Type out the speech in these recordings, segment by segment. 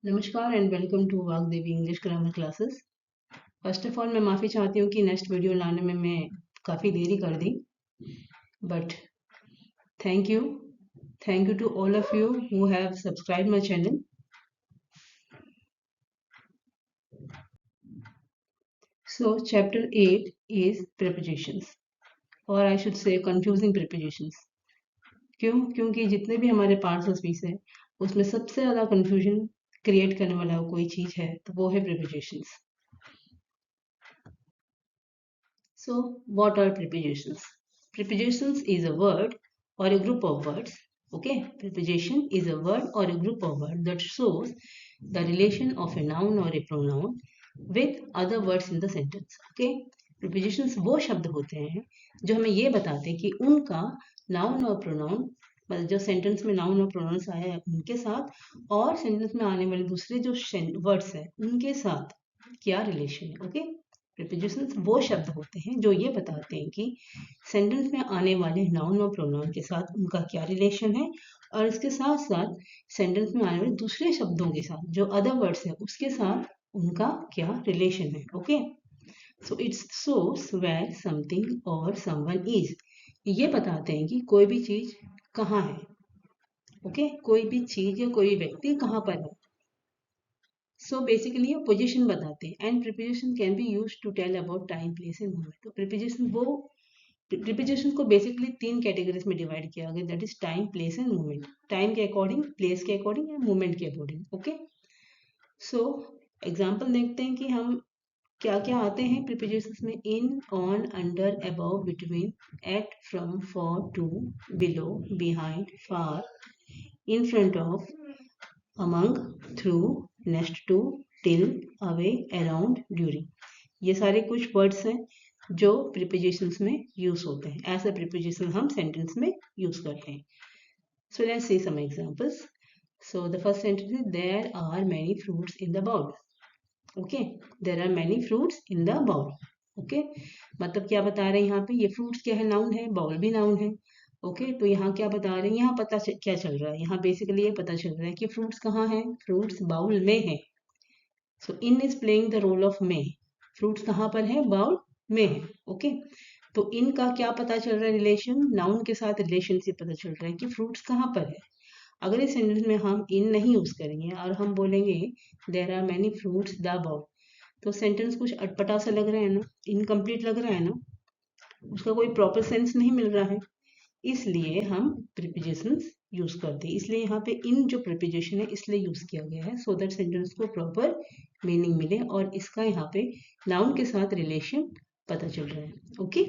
नमस्कार and welcome to Vagdevi English grammar classes. First of all मैं माफ़ी चाहती हूँ कि नेक्स्ट वीडियो लाने में मैं काफ़ी देरी कर दी, but thank you to all of you who have subscribe my channel. So chapter 8 is prepositions, और I should say confusing prepositions. क्योंकि जितने भी हमारे पार्ट्स ऑफ स्पीच है उसमें सबसे ज़्यादा कंफ्यूजन क्रिएट करने वाला कोई चीज़ है तो वो है prepositions. So, what are prepositions? Prepositions is a word or a group of words. Okay, preposition is a word or a group of words that shows the relation of a noun or a pronoun with other words in the sentence. Okay, prepositions वो शब्द होते हैं जो हमें ये बताते हैं कि उनका नाउन और प्रोनाउन, मतलब जो सेंटेंस में नाउन और प्रोनाउंस आया है उनके साथ और सेंटेंस में आने वाले दूसरे जो वर्ड्स हैं उनके साथ क्या रिलेशन है। ओके, प्रीपोजिशंस वो शब्द होते हैं जो ये बताते हैं कि सेंटेंस में आने वाले नाउन और प्रोनाउन के साथ उनका क्या रिलेशन है, और इसके साथ साथ सेंटेंस में आने वाले दूसरे शब्दों के साथ जो अदर वर्ड्स है उसके साथ उनका क्या रिलेशन है। Okay, so it's shows where something और समवन इज। ये बताते हैं कि कोई भी चीज कहाँ है। ओके, कोई भी चीज या कोई व्यक्ति कहाँ पर है। सो बेसिकली ये पोजीशन बताते हैं and preposition can be used to tell about time, place and moment. तो प्रीपोजिशन को बेसिकली 3 कैटेगरीज में डिवाइड किया गया, that is time, place and moment. Time के अकॉर्डिंग, प्लेस के अकॉर्डिंग एंड मोमेंट के अकॉर्डिंग। ओके, सो एग्जांपल देखते हैं कि हम क्या क्या आते हैं प्रीपोजिशंस में। In, on, under, above, between, at, from, for, to, below, behind, far, in front of, among, through, next to, till, away, around, during। ये सारे कुछ वर्ड्स हैं जो प्रीपोजिशंस में यूज होते हैं। ऐसे प्रीपोजिशन हम सेंटेंस में यूज करते हैं। So let's see some examples. So the first sentence is there are many fruits in the bowl. Okay, there are many fruits in the bowl. Okay, मतलब क्या बता रहे हैं यहाँ पे, ये फ्रूट्स क्या है, नाउन है, बाउल भी नाउन है। ओके, तो यहाँ क्या बता रहे हैं, यहाँ क्या चल रहा है, यहाँ बेसिकली ये पता चल रहा है कि फ्रूट्स कहाँ है, फ्रूट्स बाउल में है। So in is playing the role of में। फ्रूट्स कहाँ पर है, बाउल में है। ओके, तो इन का क्या पता चल रहा है, रिलेशन, नाउन के साथ रिलेशन से पता चल रहा है कि फ्रूट्स कहाँ पर है। अगर इस सेंटेंस में हम इन नहीं यूज करेंगे और हम बोलेंगे there are many fruits the bowl, तो सेंटेंस कुछ अटपटा सा लग रहा है ना, इनकम्प्लीट लग रहा है ना, उसका कोई प्रॉपर सेंस नहीं मिल रहा है। इसलिए हम प्रीपोजिशंस यूज करते हैं। इसलिए यहाँ पे इन जो प्रीपोजिशन है इसलिए यूज किया गया है, सो दैट सेंटेंस को प्रॉपर मीनिंग मिले और इसका यहाँ पे नाउन के साथ रिलेशन पता चल रहा है। Okay,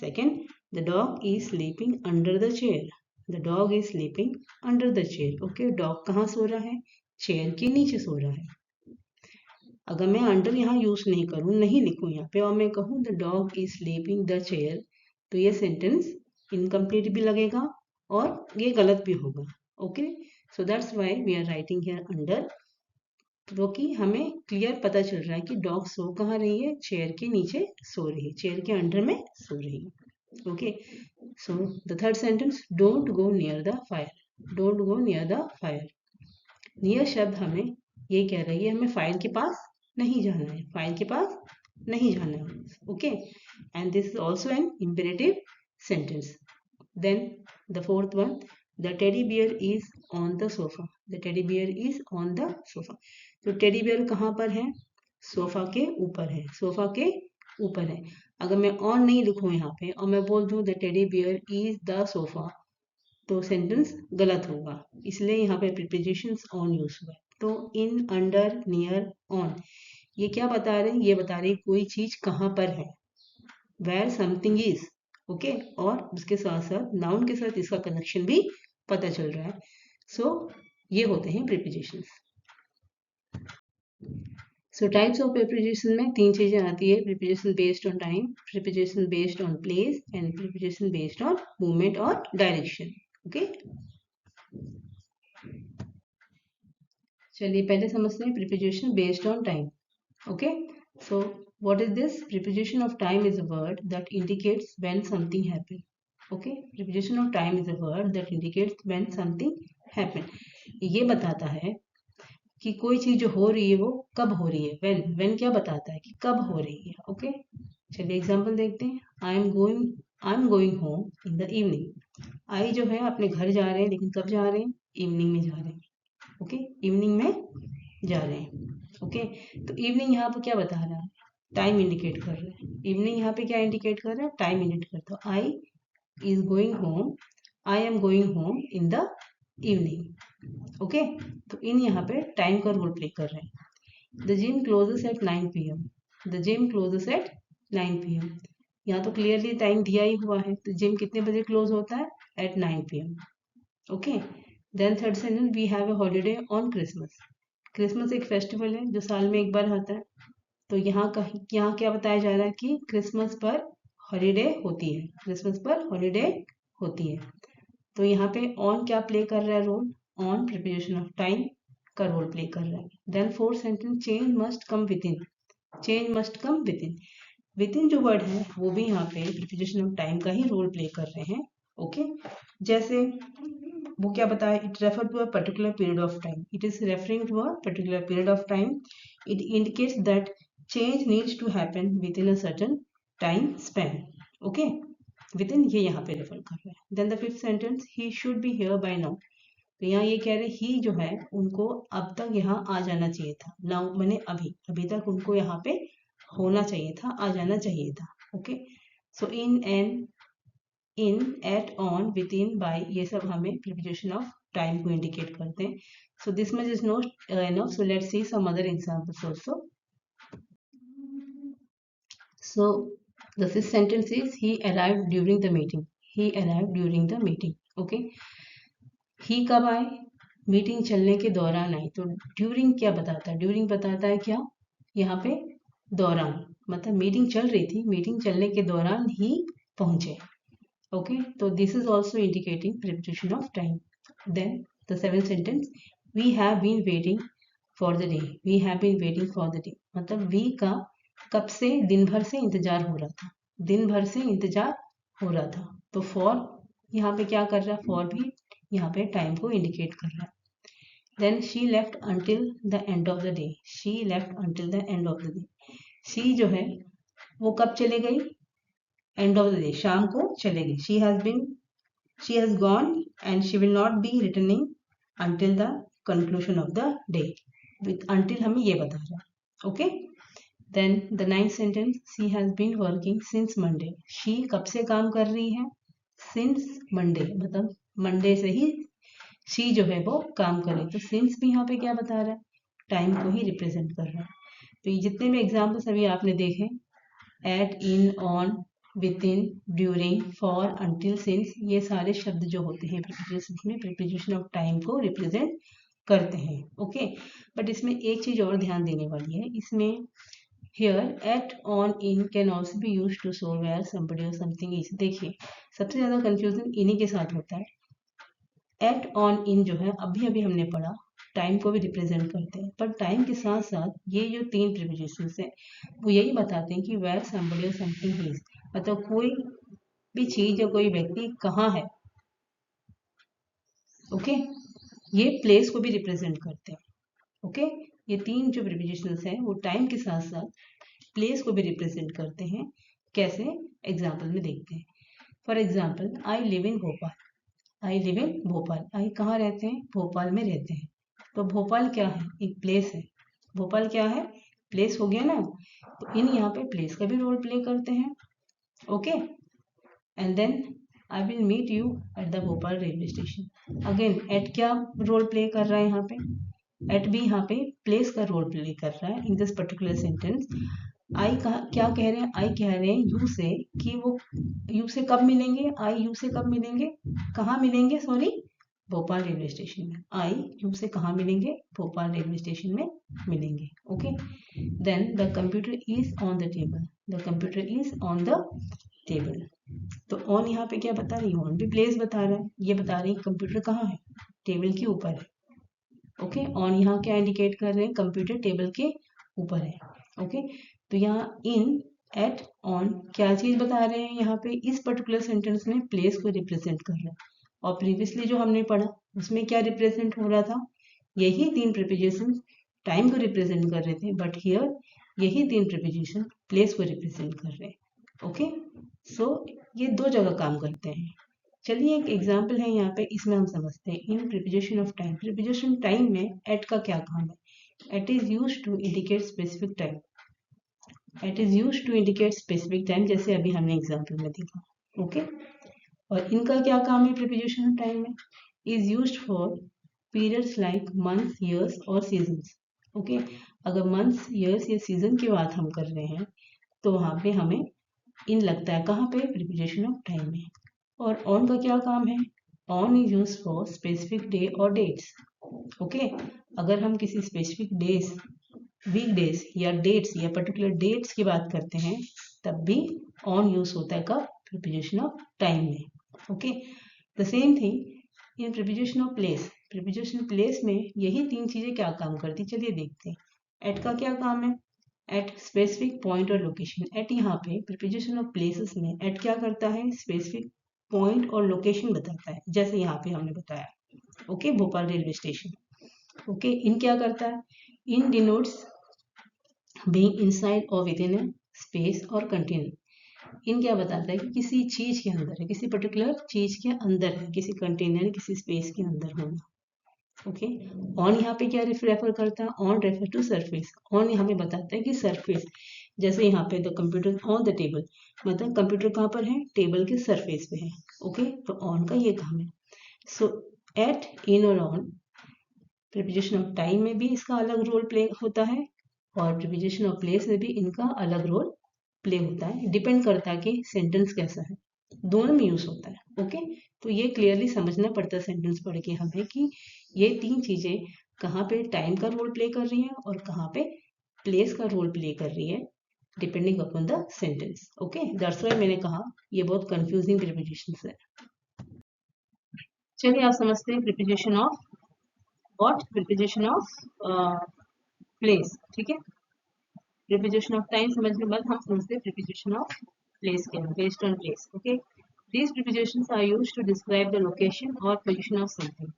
second, the dog is sleeping under the chair. The dog is sleeping under the chair. Okay, dog कहाँ सो रहा है, चेयर के नीचे सो रहा है। अगर मैं अंडर यहाँ यूज नहीं करूँ, नहीं लिखूँ यहाँ पे, और मैं कहूँ the dog is sleeping the chair, तो ये सेंटेंस इनकम्प्लीट भी लगेगा और ये गलत भी होगा। Okay, so that's why we are writing here under, क्योंकि हमें क्लियर पता चल रहा है कि डॉग सो कहाँ रही है, चेयर के नीचे सो रही है, चेयर के अंडर में सो रही है। Okay, so the third sentence, don't go near the fire. Don't go near the fire. Near शब्द हमें ये कह रही है हमें फायर के पास नहीं जाना है, फायर के पास नहीं जाना है। Okay, and this is also an imperative sentence. Then the fourth one, the teddy bear is on the sofa. The teddy bear is on the sofa. तो टेडी बियर कहाँ पर है, सोफा के ऊपर है, सोफा के ऊपर है। अगर मैं ऑन नहीं लिखूं यहाँ पे और मैं बोल दूं the teddy bear is the sofa, तो सेंटेंस गलत होगा। इसलिए यहाँ पे प्रीपोजिशंस ऑन यूज हुआ है। तो इन, अंडर, नियर, ऑन, ये क्या बता रहे हैं, ये बता रहे हैं कोई चीज कहाँ पर है, वेयर समथिंग इज। ओके, और उसके साथ साथ नाउन के साथ इसका कनेक्शन भी पता चल रहा है। सो ये होते हैं prepositions. So types of preposition में 3 चीजें आती है, preposition based on time, preposition based on place and preposition based on movement और डायरेक्शन। ओके, चलिए पहले समझते हैं preposition based on time. Okay, so what is this? Preposition of time is a word that indicates when something happened. Okay, preposition of time is a word that indicates when something happened. ये बताता है कि कोई चीज जो हो रही है वो कब हो रही है, व्हेन क्या बताता है कि कब हो रही है। ओके, चलिए एग्जांपल देखते हैं। I am going home in the evening. I जो है अपने घर जा रहे हैं, लेकिन कब जा रहे हैं? इवनिंग में जा रहे हैं। ओके, इवनिंग में जा रहे हैं। ओके, तो इवनिंग यहाँ पर क्या बता रहा है? टाइम इंडिकेट कर रहा है। इवनिंग यहाँ पे क्या इंडिकेट कर रहा है? टाइम इंडिकेट करता है। I is going home, I am going home in the evening. Okay, तो इन यहाँ पे टाइम का रोल प्ले कर रहे हैं। The gym closes at 9 PM। The gym closes at 9 PM। यहाँ तो क्लियरली टाइम दिया ही हुआ है, तो जिम कितने बजे क्लोज होता है? At 9 PM। Okay, then third sentence, we have a holiday on Christmas. Christmas एक फेस्टिवल है जो साल में एक बार आता है। तो यहाँ क्या बताया जा रहा है कि क्रिसमस पर हॉलीडे होती है, क्रिसमस पर हॉलीडे होती है। तो यहाँ पे ऑन क्या प्ले कर रहा है role? On preparation of time का रोल प्ले कर रहा है। Then fourth sentence, change must come within. Change must come within, within जो वर्ड है वो भी यहाँ पे प्रिपरेशन ऑफ टाइम का ही रोल प्ले कर रहे हैं। ओके, जैसे वो क्या बताया? It refer to a particular period of time. It is referring to a particular period of time. It indicates that change needs to happen within a certain time span. Okay, within ये यहाँ पे refer कर रहे हैं। Then the fifth sentence, he should be here by now. तो यहाँ ये कह रहे हैं ही जो है उनको अब तक यहाँ आ जाना चाहिए था। नाउ मैंने अभी तक उनको यहाँ पे होना चाहिए था, आ जाना चाहिए था। Okay, so in and in, at, on, within, by, ये सब हमें प्रिपोजिशन ऑफ टाइम को इंडिकेट करते हैं। So this much is not enough, so let's see some other examples also. So the sixth sentence is he arrived during the meeting. He arrived during the meeting. Okay, he कब आए? Meeting चलने के दौरान आई। तो during क्या बताता है? During बताता है क्या? यहाँ पे दौरान, मतलब मीटिंग चल रही थी, मीटिंग चलने के दौरान ही पहुंचे। ओके, तो this is also indicating preposition of time. Then the seventh sentence, we have been waiting for the day. We have been waiting for the day, मतलब वी का कब से? दिन भर से इंतजार हो रहा था, दिन भर से इंतजार हो रहा था। तो फॉर यहाँ पे क्या कर रहा है? फॉर भी यहाँ पे टाइम को इंडिकेट कर रहा है। Then she left until the end of the day. She left until the end of the day. She जो है वो कब चले गई? एंड ऑफ द डे, शाम को चलेगी। She has gone and she will not be returning until the conclusion of the day. With until हमें ये बता रहा है। Okay, then the ninth sentence, she has been working since Monday. She कब से काम कर रही है? सिंस मंडे, मतलब मंडे से ही शी जो है वो काम करे। तो सिंस भी यहाँ पे क्या बता रहा है? टाइम को ही रिप्रेजेंट कर रहा है। तो ये जितने भी एग्जाम्पल्स अभी आपने देखे, at, in, on, within, during, for, until, since, ये सारे शब्द जो होते हैं प्रीपोजिशंस में प्रीपोजिशन ऑफ टाइम को रिप्रेजेंट करते हैं। ओके, बट इसमें एक चीज और ध्यान देने वाली है। इसमें here at, on, in can also be used to show where somebody or something is। देखिए, सबसे ज्यादा कंफ्यूजन इन्हीं के साथ होता है। एट, ऑन, इन जो है अभी अभी हमने पढ़ा, टाइम को भी रिप्रेजेंट करते हैं, पर टाइम के साथ साथ ये जो तीन प्रीपोजिशंस हैं वो यही बताते हैं कि वेयर समबडी और समथिंग इज, मतलब कोई भी चीज या कोई व्यक्ति कहाँ है। ओके, ये प्लेस को भी रिप्रेजेंट करते हैं। ओके, ये तीन जो प्रीपोजिशंस हैं वो टाइम के साथ साथ प्लेस को भी रिप्रेजेंट करते हैं। कैसे? एग्जाम्पल में देखते हैं। For example, I live in Bhopal. I live in Bhopal, I कहाँ रहते हैं? भोपाल में रहते हैं। तो भोपाल क्या है? एक प्लेस है। भोपाल क्या है? प्लेस हो गया ना। तो इन यहाँ पे प्लेस का भी रोल प्ले करते हैं। Okay, and then I will meet you at the Bhopal railway station. Again at क्या रोल प्ले कर रहा है यहाँ पे? एट भी यहाँ पे प्लेस का रोल प्ले कर रहा है इन दिस पर्टिकुलर सेंटेंस। आई क्या कह रहे हैं? आई कह रहे हैं यू से कि वो यू से कब मिलेंगे? आई यू से कब मिलेंगे? कहाँ मिलेंगे? सॉरी, भोपाल रेलवे स्टेशन में। आई यू से कहाँ मिलेंगे? भोपाल रेलवे स्टेशन में मिलेंगे। Okay, then the computer is on the table. The computer is on the table. तो ऑन यहाँ पे क्या बता रही है? ऑन भी प्लेस बता रहा है। ये बता रही है कंप्यूटर कहाँ है? टेबल के ऊपर है। ओके, ऑन यहाँ क्या इंडिकेट कर रहे हैं? कंप्यूटर टेबल के ऊपर है। ओके, तो यहाँ इन, एट, ऑन क्या चीज बता रहे हैं? यहाँ पे इस पर्टिकुलर सेंटेंस में प्लेस को रिप्रेजेंट कर रहा है। और प्रीवियसली जो हमने पढ़ा उसमें क्या रिप्रेजेंट हो रहा था? यही 3 प्रीपोजिशन टाइम को रिप्रेजेंट कर रहे थे, बट हियर यही 3 प्रीपोजिशन प्लेस को रिप्रेजेंट कर रहे हैं। ओके, सो ये 2 जगह काम करते हैं। चलिए एक एग्जाम्पल है यहाँ पे, इसमें हम समझते हैं। In preposition of time, preposition time में एट का क्या काम है? At is used to indicate specific time. At is used to indicate specific time, जैसे अभी हमने एग्जाम्पल में देखा। ओके, और इनका क्या काम है प्रीपोजिशन ऑफ टाइम में? Is used for periods like months, years और सीजन्स। ओके, अगर मंथ्स, ईयर्स या सीजन की बात हम कर रहे हैं तो वहां पे हमें इन लगता है कहाँ पे? प्रीपोजिशन ऑफ टाइम में। और ऑन का क्या काम है? On is use for specific day और डेट्स। ओके, अगर हम किसी स्पेसिफिक डेज, वीकडेज या डेट्स या पर्टिकुलर डेट्स की बात करते हैं तब भी ऑन यूज होता है कब? प्रीपोजिशन ऑफ टाइम में। Okay, the same thing in preposition of place. Preposition place में यही 3 चीजें क्या काम करती, चलिए देखते हैं। एट का क्या काम है? एट स्पेसिफिक पॉइंट और लोकेशन। एट यहाँ पे प्रीपोजिशन ऑफ प्लेसेस में एट क्या करता है? स्पेसिफिक पॉइंट और लोकेशन बताता है, जैसे यहाँ पे हमने बताया। Okay, Bhopal railway station. Okay, in क्या करता है? इन डिनोट्स बीइंग इनसाइड और विद इन ए स्पेस और कंटेनर। इन क्या बताता है कि किसी चीज के अंदर है, किसी पर्टिकुलर चीज के अंदर है, किसी कंटेनर, किसी स्पेस के अंदर होना। ओके, ऑन यहाँ पे क्या रेफर करता है? On refer to surface. On यहाँ पे बताता है कि सरफेस, जैसे यहाँ पे the computer on the table, मतलब कंप्यूटर कहाँ पर है? टेबल के सरफेस पे है। ओके, तो ऑन का ये काम है। सो एट, इन और ऑन प्रीपोजिशन ऑफ टाइम में भी इसका अलग रोल प्ले होता है और प्रीपोजिशन ऑफ प्लेस में भी इनका अलग रोल प्ले होता है। डिपेंड करता है कि सेंटेंस कैसा है, दोनों में यूज होता है। ओके, तो ये क्लियरली समझना पड़ता है सेंटेंस पढ़ के हमें कि ये 3 चीजें कहाँ पे टाइम का रोल प्ले कर रही हैं और कहाँ पे प्लेस का रोल प्ले कर रही है, depending upon the sentence. Okay, that's why मैंने कहा ये बहुत कंफ्यूजिंग प्रीपोजिशंस है। चलिए आप समझते हैं preposition of what? Preposition of place. ठीक है, प्रीपोजिशन ऑफ टाइम समझने के बाद हम समझते हैं प्रीपोजिशन ऑफ प्लेस क्या है, based on place. Okay, these prepositions are used to describe the location or position of something.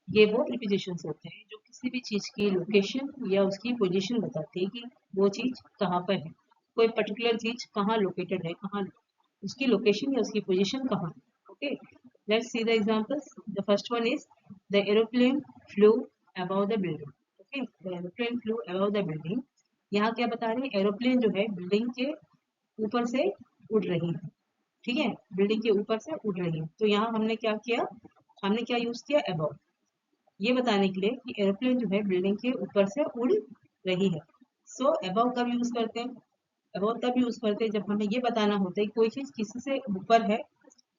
ये वो प्रीपोजिशंस होते हैं जो किसी भी चीज की लोकेशन या उसकी पोजीशन बताती है कि वो चीज कहाँ पर है, कोई पर्टिकुलर चीज कहाँ लोकेटेड है, कहाँ उसकी लोकेशन या उसकी पोजीशन कहाँ है। Okay, let's see the examples. The first one is the aeroplane flu above the building. Okay, the aeroplane flu above the building. यहाँ क्या बता रहे हैं? एरोप्लेन जो है बिल्डिंग के ऊपर से उड़ रही है। ठीक है, बिल्डिंग के ऊपर से उड़ रही है। तो यहाँ हमने क्या किया? हमने क्या यूज किया? अबव, ये बताने के लिए कि एरोप्लेन जो है बिल्डिंग के ऊपर से उड़ रही है। सो अबव कब यूज करते हैं? अबव तब यूज करते हैं जब हमें ये बताना होता है कि कोई चीज किसी से ऊपर है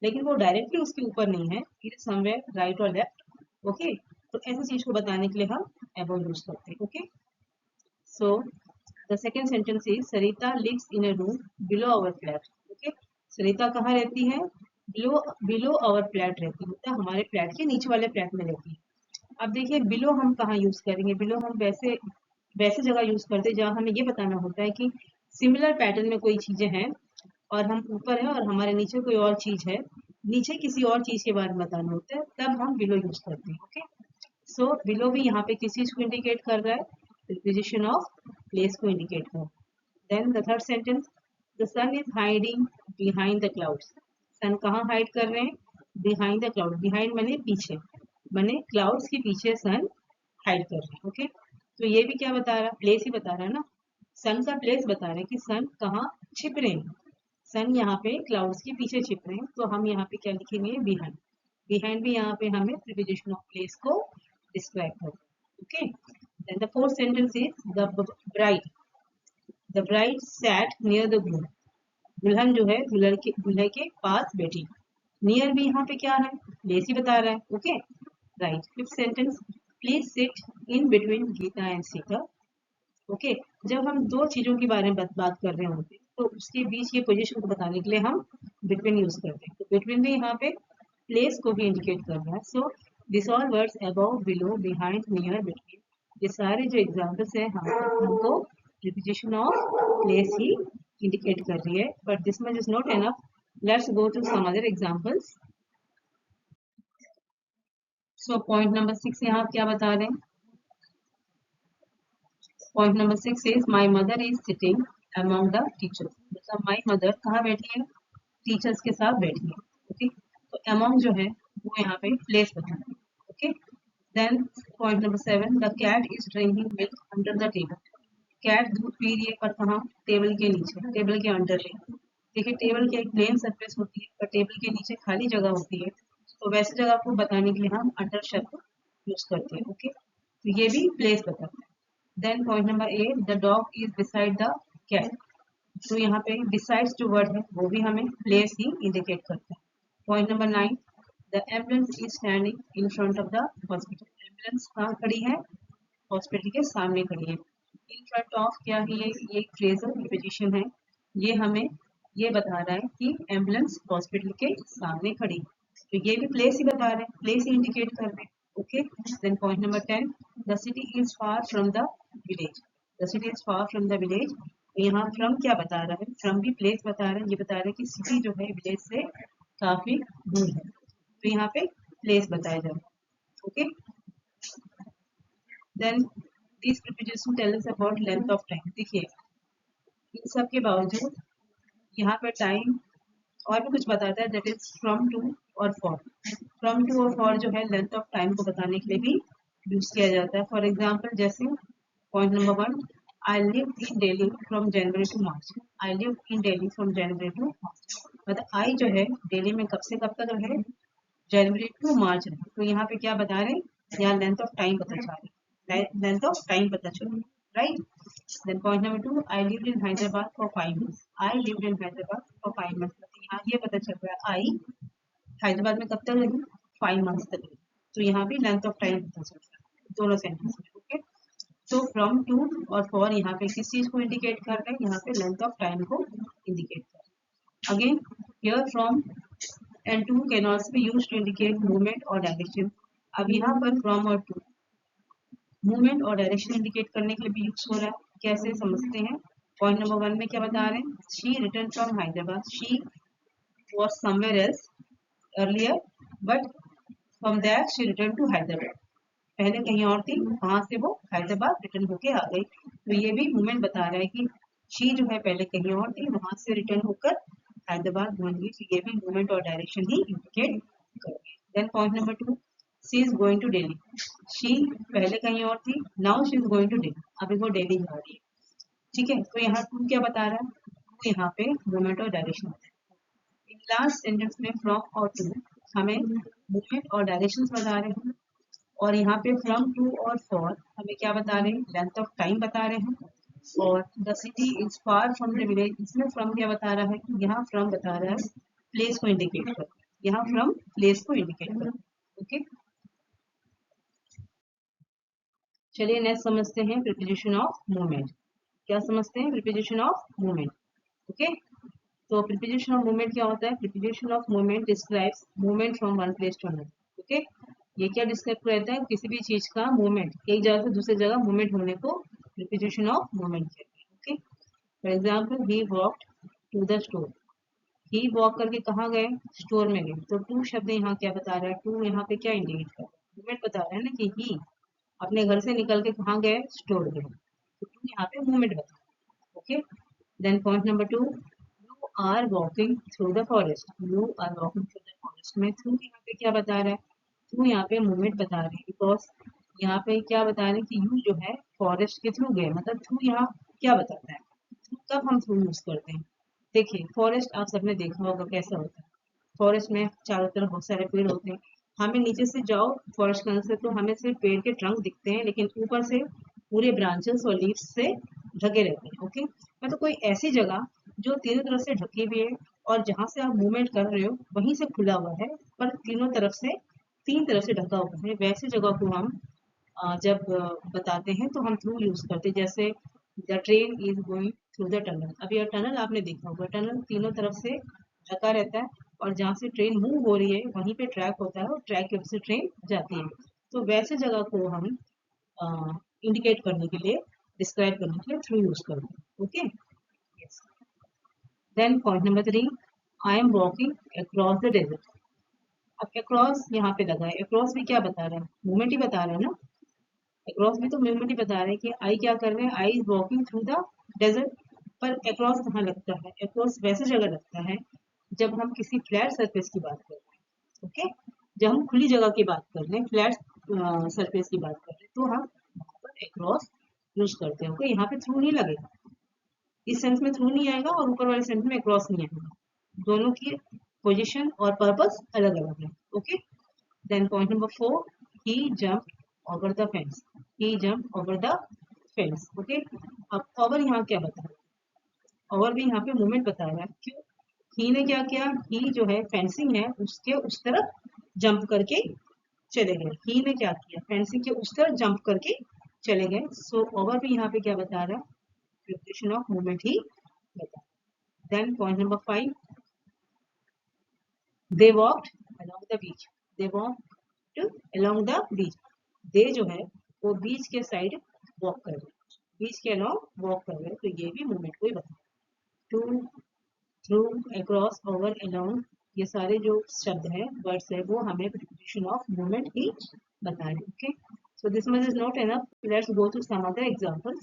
लेकिन वो डायरेक्टली उसके ऊपर नहीं है, इट इज समवेयर राइट और लेफ्ट। ओके, तो ऐसी चीज को बताने के लिए हम अबव यूज करते हैं। Okay, so the second sentence is Sarita lives in a room below our flat. Okay, Sarita कहाँ रहती है? बिलो, बिलो आवर फ्लैट रहती है, मतलब हमारे फ्लैट के नीचे वाले फ्लैट में रहती है। अब देखिए बिलो हम कहाँ यूज करेंगे? बिलो हम वैसे वैसे जगह यूज करते हैं जहाँ हमें ये बताना होता है कि सिमिलर पैटर्न में कोई चीजें हैं और हम ऊपर है और हमारे नीचे कोई और चीज है, नीचे किसी और चीज के बारे में बताना होता है, तब हम बिलो यूज करते हैं। ओके, सो बिलो भी यहाँ पे किस चीज को इंडिकेट कर रहा है? प्रीपोजिशन ऑफ प्लेस को इंडिकेट कर रहा है। Then the third sentence, the sun is hiding behind the clouds. Sun कहाँ हाइड कर रहे हैं? Behind the cloud. बिहाइंड माने पीछे, माने क्लाउड्स के पीछे सन हाइड कर रहे हैं। ओके, तो ये भी क्या बता रहा है? प्लेस ही बता रहा है ना, सन का प्लेस बता रहे हैं कि सन कहाँ छिप रहे हैं। सन यहाँ पे क्लाउड्स के पीछे छिप रहे हैं, तो हम यहाँ पे क्या लिखेंगे? बिहाइंड। बिहाइंड भी यहाँ पे हमें प्रीपोजिशन ऑफ प्लेस को डिस्क्राइब कर रहा है। Okay, then the fourth sentence is the bride. The bride sat near the groom. दुल्हन जो है दूल्हे के पास बैठी। नियर भी यहाँ पे क्या है? प्लेस ही बता रहा है। Okay, right. Fifth sentence, please sit in between Gita and Sita. Okay, जब हम दो चीजों के बारे में बात कर रहे होते हैं तो उसके बीच की पोजीशन को बताने के लिए हम बिटवीन यूज करते हैं। तो बिटवीन भी यहाँ पे प्लेस को भी इंडिकेट कर रहा है। So this all words above, below, behind, near, between, ये सारे जो एग्जाम्पल्स है हमको प्रीपोजिशन ऑफ प्लेस ही इंडिकेट कर रही है। But this much is not enough, let's go to some other examples. So point number 6 यहाँ क्या बता रहे हैं? Point number 6 is my mother is sitting among the teachers, मतलब माई मदर कहाँ बैठी है, टीचर्स के साथ बैठी है। ओके, तो अमॉन्ग जो है वो यहाँ पे प्लेस बताना है। Okay, then point number 7, the cat is drinking milk under the table, cat दूध पी रही है पर कहाँ, टेबल के नीचे, टेबल के अंडर है। देखिए टेबल की एक प्लेन सरफेस होती है पर टेबल के नीचे खाली जगह होती है, तो वैसी जगह को बताने के लिए हम अंडर शब्द यूज करते हैं। ओके, तो ये भी प्लेस बताता है। Then point number 8, the dog is beside the cat, तो यहाँ पे बिसाइड्स जो वर्ड है वो भी हमें प्लेस ही इंडिकेट करता है। Point number 9, the ambulance is standing in front of the hospital, ambulance कहाँ खड़ी है, हॉस्पिटल के सामने खड़ी है। इन फ्रंट ऑफ क्या है, ये फ्रेजल प्रीपोजिशन है, ये हमें ये बता रहा है कि एम्बुलेंस हॉस्पिटल के सामने खड़ी है, तो ये भी प्लेस ही बता रहे हैं, प्लेस ही इंडिकेट कर रहे हैं। Okay, then point number 10, the city is far from the village, the city is far from the village, यहाँ फ्रॉम क्या बता रहा है, फ्रॉम भी प्लेस बता रहा है, ये बता रहा है कि सिटी जो है विलेज से काफी दूर है, तो यहाँ पे प्लेस बताया जा रहा है। Okay, then this preposition tell us about length of time. देखिए इन सब के बावजूद यहाँ पर टाइम और भी कुछ बताता है, दैट इज फ्रॉम टू और फॉर। फ्रॉम टू और फॉर जो है लेंथ ऑफ टाइम को बताने के लिए भी यूज किया जाता है। फॉर एग्जाम्पल जैसे point number 1, I live in Delhi from January to March, I live in Delhi from January to March, मतलब आई जो है दिल्ली में कब से कब तक रहे, जनवरी टू मार्च रहे, तो यहाँ पे क्या बता रहे हैं, यहाँ लेंथ ऑफ टाइम पता चल रही है, लेंथ ऑफ टाइम पता चल रही है, right. Then point number 2, I lived in Hyderabad for 5 months, I lived in Hyderabad for 5 months, मतलब यहाँ ये पता चल रहा है आई हैदराबाद में कब तक रही, 5 मंथ्स तक रही, तो यहाँ भी लेंथ ऑफ टाइम पता चल रहा है दोनों सेंटेंस में। ओके, तो फ्रॉम टू और फॉर यहाँ पे किस चीज को इंडिकेट कर रहे हैं, यहाँ पे लेंथ ऑफ टाइम को इंडिकेट कर रहे हैं। Again here from and to can also be used to indicate movement और डायरेक्शन। अब यहाँ पर फ्रॉम और टू मूवमेंट और डायरेक्शन इंडिकेट करने के लिए भी यूज हो रहा है, कैसे समझते हैं। पॉइंट नंबर 1 में क्या बता रहे हैं, she return from Hyderabad, she was somewhere else earlier but from there she returned to Hyderabad, पहले कहीं और थी वहां से वो हैदराबाद रिटर्न होके आ गई, तो ये भी मूवमेंट बता रहा है कि शी जो है पहले कहीं और थी वहां से रिटर्न होकर हैदराबाद पहुंच गई, तो ये भी मूवमेंट और डायरेक्शन ही इंडिकेट करेंगे। Then point number 2, she is going to Delhi, she पहले कहीं और थी, now she is going to Delhi, अभी वो दिल्ली जा रही है। ठीक है, तो यहाँ टू क्या बता रहा है, टू यहाँ पे मूवमेंट और डायरेक्शन। इन लास्ट सेंटेंस में फ्रॉम और टू हमें मूवमेंट और डायरेक्शंस बता रहे हैं, और यहाँ पे फ्रॉम टू और फॉर हमें क्या बता रहे हैं, लेंथ ऑफ टाइम बता रहे हैं, और the city is far from the village, इसमें फ्रॉम क्या बता रहा है, यहाँ फ्रॉम बता रहा है प्लेस को इंडिकेट कर, यहाँ फ्रॉम प्लेस को इंडिकेट कर। ओके, चलिए नेक्स्ट समझते हैं प्रीपोजिशन ऑफ मूवमेंट। क्या समझते हैं, प्रीपोजिशन ऑफ मूवमेंट। ओके, तो प्रीपोजिशन ऑफ मूवमेंट क्या होता है, preposition of movement describes movement from one place to another. Okay, ये क्या डिस्क्राइब करता है, किसी भी चीज का मूवमेंट, एक जगह से दूसरी जगह मूवमेंट होने को प्रीपोजिशन ऑफ मूवमेंट कहते हैं। Okay, for example he walked to the store, he walk करके कहाँ गए, स्टोर में गए, तो टू शब्द यहाँ क्या बता रहा है, टू यहाँ पे क्या इंडिकेट कर रहा है, मूवमेंट बता रहा है ना, कि ही अपने घर से निकल के कहाँ गए, स्टोर गए, तो टू यहाँ पे मूवमेंट बता रहा है। Okay, then point number 2, are walking through the forest, you are walking through the forest में थ्रू यहाँ पे क्या बता रहा है, थ्रू यहाँ पे मूवमेंट बता रहे हैं, बिकॉज यहाँ पे क्या बता रहे हैं कि यू जो है फॉरेस्ट के थ्रू गए, मतलब थ्रू यहाँ क्या बताता है, थ्रू कब हम थ्रू यूज करते हैं। देखिए फॉरेस्ट आप सबने देखा होगा कैसा होता है, फॉरेस्ट में चारों तरफ बहुत सारे पेड़ होते हैं, हमें नीचे से जाओ फॉरेस्ट के अंदर से तो हमें सिर्फ पेड़ के ट्रंक दिखते हैं, लेकिन ऊपर से पूरे ब्रांचेस और लीव्स से ढके रहते हैं। ओके, मतलब कोई ऐसी जगह जो तीनों तरफ से ढकी हुई है, और जहां से आप मूवमेंट कर रहे हो वहीं से खुला हुआ है, पर तीनों तरफ से तीन तरफ से ढका हुआ है, वैसी जगह को हम जब बताते हैं तो हम थ्रू यूज करते हैं, जैसे the train is going through the tunnel, अब यह टनल आपने देखा होगा, टनल तीनों तरफ से ढका रहता है, और जहाँ से ट्रेन मूव हो रही है वहीं पे ट्रैक होता है, और ट्रैक की वजह से ट्रेन जाती है, तो वैसे जगह को हम इंडिकेट करने के लिए, डिस्क्राइब करने के लिए थ्रू यूज करते हैं। Okay, yes. Then point number 3, I am walking across the desert, अब अक्रॉस यहाँ पे लगा है, अक्रॉस भी क्या बता रहा है, मूवमेंट ही बता रहा है ना, अक्रॉस भी तो मूवमेंट ही बता रहे हैं कि आई क्या कर रहे हैं, I is walking through the desert. पर अक्रॉस कहाँ लगता है, अक्रॉस वैसे जगह लगता है जब हम किसी फ्लैट सरफेस की बात कर रहे हैं। ओके, जब हम खुली जगह की बात कर रहे हैं, फ्लैट सरफेस की बात कर रहे हैं, तो हम वहाँ पर अक्रॉस यूज करते हैं। ओके, यहाँ पे थ्रू नहीं लगेगा, इस सेंस में थ्रू नहीं आएगा और ऊपर वाले सेंस में अक्रॉस नहीं आएगा, दोनों की पोजीशन और पर्पस अलग अलग है। Okay, then point number 4, he jump over the fence, he jump over the fence. Okay, अब ओवर यहाँ क्या बता रहा है, ओवर भी यहाँ पे मूवमेंट बता रहा है। क्यों, ही ने क्या किया, ही जो है फेंसिंग है उसके उस तरफ जंप करके चले गए, ही ने क्या किया, फेंसिंग के उस तरफ जंप करके चले गए। सो ओवर भी यहाँ पे क्या बता रहा है, प्रिपरेशन ऑफ मूवमेंट ही बता। Then point number 5, they walked along the beach, they walked along the beach, they जो है वो बीच के साइड वॉक कर रहे, बीच के अलोंग वॉक कर रहे, तो ये भी मूवमेंट को ही बता। To, through, across, over, along, ये सारे जो शब्द है, वर्ड्स है, वो हमें प्रिपरेशन ऑफ मूवमेंट ही बता रहे। Okay, so this much is not enough, let's go to some other examples.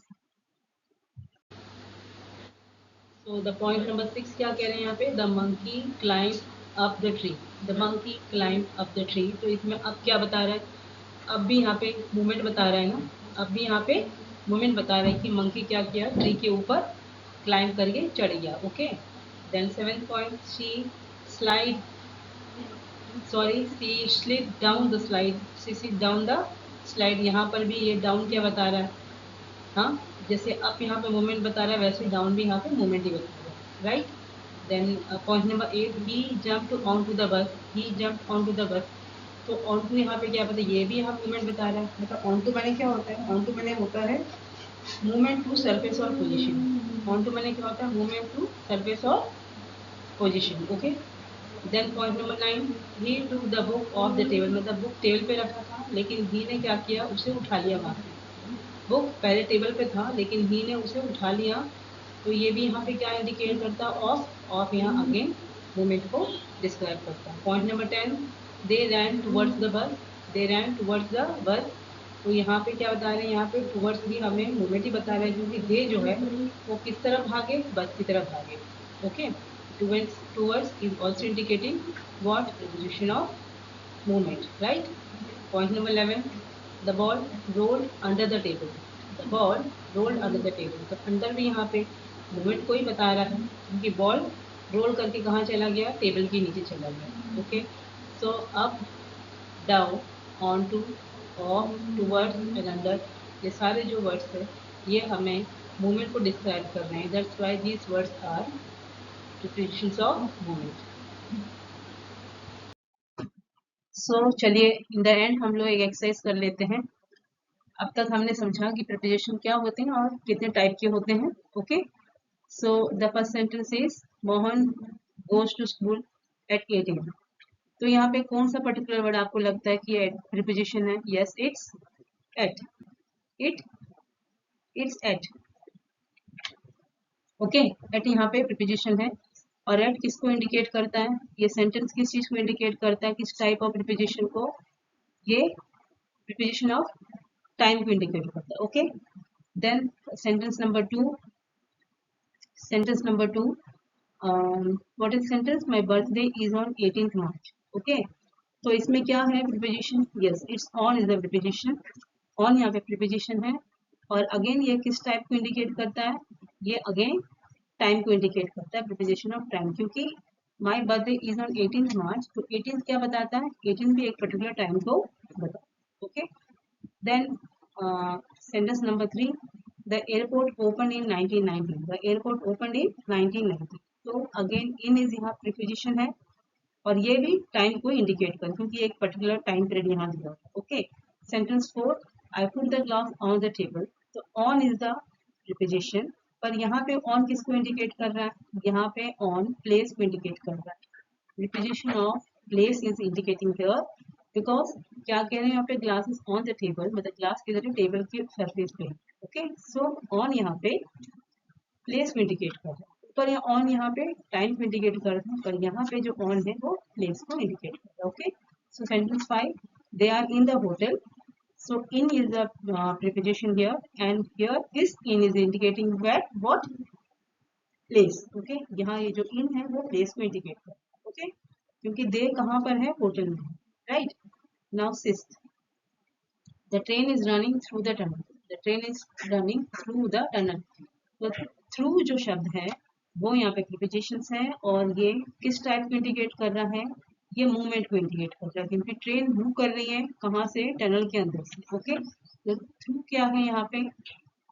So the point number 6 क्या कह रहे हैं यहाँ पे, the monkey climbed up the tree, the monkey climbed up the tree। तो इसमें अब क्या बता रहा है, अब भी यहाँ पे मूवमेंट बता रहा है ना, अब भी यहाँ पे मूवमेंट बता रहा है कि मंकी क्या किया, ट्री के ऊपर क्लाइंब करके चढ़ गया। Okay, then 7th point, she slide she slid down the slide, she slid down the slide. यहाँ पर भी ये डाउन क्या बता रहा है, हाँ, जैसे अप यहाँ पे मूवमेंट बता रहा है वैसे डाउन भी यहाँ पे मूवमेंट ही बता रहा है, right. Then point number 8, he jumped on to the bus, he jumped on to the bus. तो ऑन टू यहाँ पे क्या पता, ये भी यहाँ मूवमेंट बता रहा है। मतलब ऑन टू मैंने क्या होता है, ऑन टू मैंने होता है मूवमेंट टू सरफेस और पोजीशन, ऑन टू मैंने क्या होता है, मूवमेंट टू सरफेस और position. Okay, then point number 9, he to the book of the table, मतलब बुक टेबल पे रखा था लेकिन ही ने क्या किया, उसे उठा लिया वहाँ से। बुक पहले टेबल पे था लेकिन ही ने उसे उठा लिया, तो ये भी यहाँ पे क्या इंडिकेट करता है, ऑफ। ऑफ यहाँ अगेन मूवमेंट को डिस्क्राइब करता है। Point number 10, they ran towards the bus, they ran towards the bus. तो यहाँ पे क्या बता रहे हैं, यहाँ पे टुवर्ड्स भी हमें मूवमेंट ही बता रहे हैं, क्योंकि दे जो है वो किस तरफ भागे, बस की तरफ भागे। Okay, towards is also indicating what, preposition of movement, right? Point number 11, the ball rolled under the table, the ball rolled under the table। तो अंदर भी यहाँ पे मूवमेंट को ही बता रहा है, क्योंकि बॉल रोल करके कहाँ चला गया, टेबल के नीचे चला गया। Okay, so up, down, on to, off, towards and under, ये सारे जो वर्ड्स है ये हमें मूवमेंट को डिस्क्राइब कर रहे हैं। That's why these words are prepositions of movement. So चलिए इन द एंड हम लोग एक एक्सरसाइज कर लेते हैं। अब तक हमने समझा कि प्रिपोजिशन क्या होते हैं और कितने टाइप के होते हैं। Okay, so the first sentence is Mohan goes to school at 8 AM। तो यहाँ पे कौन सा पर्टिकुलर वर्ड आपको लगता है कि प्रिपोजिशन है? Yes, it's at, it it's at. Okay, at यहाँ पे प्रिपोजिशन है। और एट किसको इंडिकेट करता है, ये सेंटेंस किस चीज को इंडिकेट करता है, किस टाइप ऑफ प्रिपोजिशन को, ये प्रिपोजिशन ऑफ टाइम को इंडिकेट करता है। Okay, then sentence number 2, sentence number 2, what is sentence, my birthday is on 18th March। Okay, तो इसमें क्या है preposition, yes it's on is the preposition, on यहाँ पे प्रिपोजिशन है। और अगेन ये किस टाइप को इंडिकेट करता है, ये अगेन टाइम को इंडिकेट करता है, प्रिपोजिशन ऑफ टाइम, क्योंकि my birthday is on 18th March, तो 18 क्या बताता है, 18 भी एक पर्टिकुलर टाइम को बताता है। Okay, then sentence number 3, the airport opened in 1990, the airport opened in 1990। तो अगेन इन इज यहाँ प्रीपोजिशन है और ये भी टाइम को इंडिकेट कर, क्योंकि एक पर्टिकुलर टाइम पीरियड यहाँ दिया हुआ है। Okay, sentence 4, I put the glass on the table. तो ऑन इज द प्रीपोजिशन, पर यहाँ पे ऑन किसको इंडिकेट कर रहा है, यहाँ पे ऑन प्लेस को इंडिकेट कर रहा है। Preposition of place is indicating here, because क्या कह रहे हैं यहाँ पे, glass is on the table, मतलब ग्लास किधर है, टेबल के सरफेस पे। ओके, सो ऑन यहाँ पे प्लेस को इंडिकेट कर रहा है, पर यहाँ ऑन यहाँ पे टाइम को इंडिकेट कर रहा है, पर यहाँ पे जो ऑन है वो प्लेस को इंडिकेट कर रहा है। Okay, so sentence 5, they are in the hotel So in is the preposition here, and here this in is indicating where what place. Okay, यहाँ ये जो इन है वो प्लेस को इंडिकेट कर, ओके, क्योंकि दे कहाँ पर है, होटल में, right. Now sixth, the train is running through the tunnel. The train is running through the tunnel. तो थ्रू जो शब्द है वो यहाँ पे प्रीपोजिशंस है, और ये किस टाइप को इंडिकेट कर रहा है, ये मूवमेंट को इंडिकेट कर रहा है, क्योंकि ट्रेन मूव कर रही है कहाँ से, टनल के अंदर से. ओके, तो थ्रू क्या है यहाँ पे,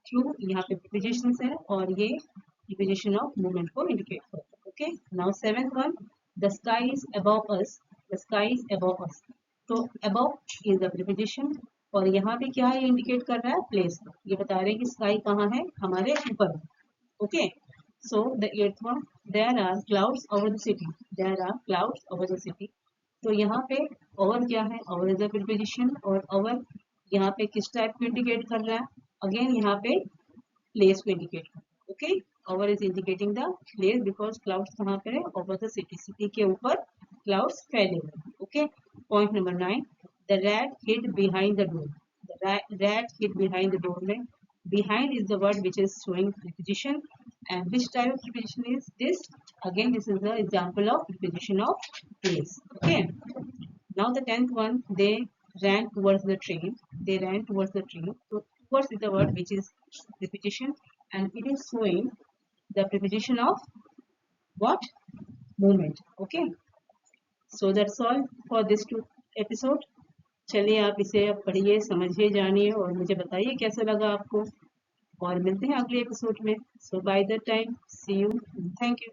थ्रू यहाँ पे प्रीपोजिशंस है, और ये प्रीपोजिशन ऑफ मूवमेंट को इंडिकेट करता है. Okay, now seventh one, the sky is above us. The sky is above अस. तो अबव इज द प्रीपोजिशन, और यहाँ पे क्या है, इंडिकेट कर रहा है प्लेस को. ये बता रहे हैं कि स्काई कहाँ है, हमारे ऊपर. Okay, so the eighth one, there are clouds over the city. There are clouds over the city. तो यहाँ पे over क्या है, over is the preposition, और over यहाँ पे किस टाइप को इंडिकेट कर रहा है, अगेन यहाँ पे प्लेस को इंडिकेट कर रहा है. Okay, over is indicating the place because clouds कहाँ पे है, over the city. city के ऊपर clouds फैले हुए हैं. Okay, point number 9, the rat hid behind the door. The rat hid behind the door में behind is the word which is showing preposition, and which type of preposition is this, again this is the example of preposition of place. Okay, now the 10th one, they ran towards the train. They ran towards the train. So towards is the word which is preposition, and it is showing the preposition of what, movement. Okay, so that's all for this two episode. चलिए आप इसे अब पढ़िए, समझिए, जानिए, और मुझे बताइए कैसा लगा आपको, और मिलते हैं अगले एपिसोड में. So by the time, see you, thank you.